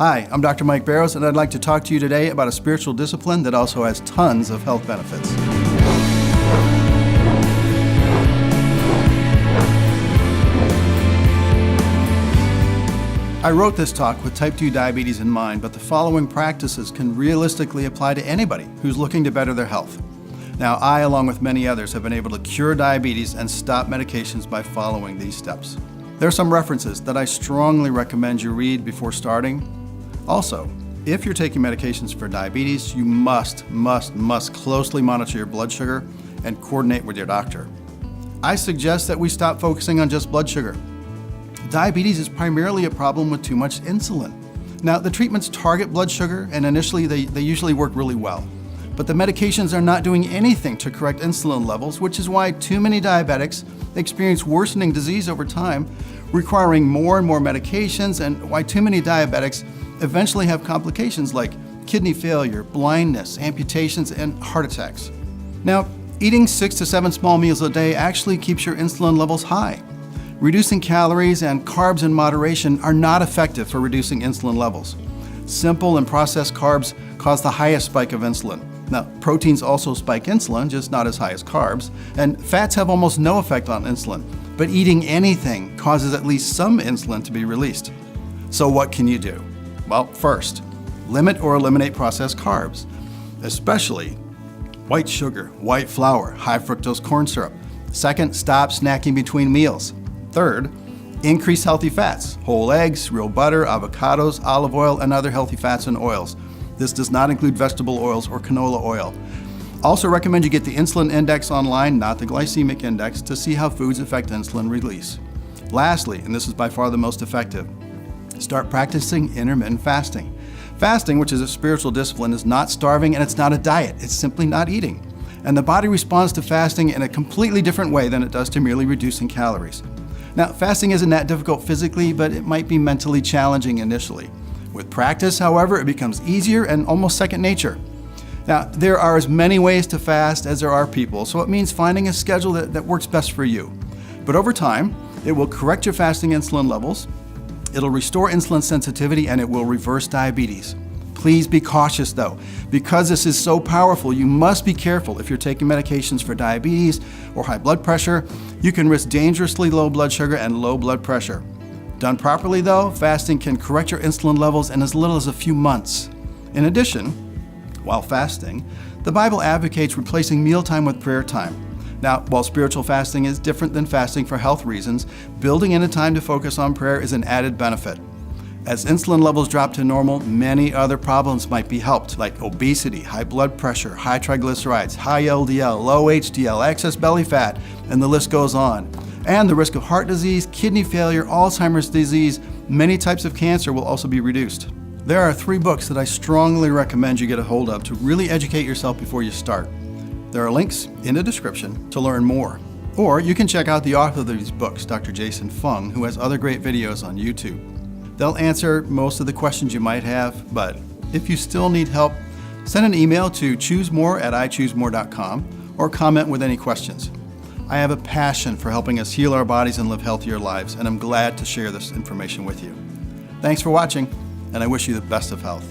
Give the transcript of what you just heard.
Hi, I'm Dr. Mike Barrows, and I'd like to talk to you today about a spiritual discipline that also has tons of health benefits. I wrote this talk with type 2 diabetes in mind, but the following practices can realistically apply to anybody who's looking to better their health. Now, I, along with many others, have been able to cure diabetes and stop medications by following these steps. There are some references that I strongly recommend you read before starting. Also, if you're taking medications for diabetes, you must closely monitor your blood sugar and coordinate with your doctor. I suggest that we stop focusing on just blood sugar. Diabetes is primarily a problem with too much insulin. Now, the treatments target blood sugar, and initially they usually work really well. But the medications are not doing anything to correct insulin levels, which is why too many diabetics experience worsening disease over time, requiring more and more medications, and why too many diabetics eventually have complications like kidney failure, blindness, amputations, and heart attacks. Now, eating 6 to 7 small meals a day actually keeps your insulin levels high. Reducing calories and carbs in moderation are not effective for reducing insulin levels. Simple and processed carbs cause the highest spike of insulin. Now, proteins also spike insulin, just not as high as carbs, and fats have almost no effect on insulin, but eating anything causes at least some insulin to be released. So what can you do? Well, first, limit or eliminate processed carbs, especially white sugar, white flour, high fructose corn syrup. Second, stop snacking between meals. Third, increase healthy fats, whole eggs, real butter, avocados, olive oil, and other healthy fats and oils. This does not include vegetable oils or canola oil. Also recommend you get the insulin index online, not the glycemic index, to see how foods affect insulin release. Lastly, and this is by far the most effective, start practicing intermittent fasting. Fasting, which is a spiritual discipline, is not starving and it's not a diet. It's simply not eating. And the body responds to fasting in a completely different way than it does to merely reducing calories. Now, fasting isn't that difficult physically, but it might be mentally challenging initially. With practice, however, it becomes easier and almost second nature. Now, there are as many ways to fast as there are people, so it means finding a schedule that works best for you. But over time, it will correct your fasting insulin levels, it'll restore insulin sensitivity, and it will reverse diabetes. Please be cautious though. Because this is so powerful, you must be careful if you're taking medications for diabetes or high blood pressure. You can risk dangerously low blood sugar and low blood pressure. Done properly though, fasting can correct your insulin levels in as little as a few months. In addition, while fasting, the Bible advocates replacing mealtime with prayer time. Now, while spiritual fasting is different than fasting for health reasons, building in a time to focus on prayer is an added benefit. As insulin levels drop to normal, many other problems might be helped, like obesity, high blood pressure, high triglycerides, high LDL, low HDL, excess belly fat, and the list goes on. And the risk of heart disease, kidney failure, Alzheimer's disease, many types of cancer will also be reduced. There are 3 books that I strongly recommend you get a hold of to really educate yourself before you start. There are links in the description to learn more. Or you can check out the author of these books, Dr. Jason Fung, who has other great videos on YouTube. They'll answer most of the questions you might have, but if you still need help, send an email to choosemore@ichoosemore.com or comment with any questions. I have a passion for helping us heal our bodies and live healthier lives, and I'm glad to share this information with you. Thanks for watching, and I wish you the best of health.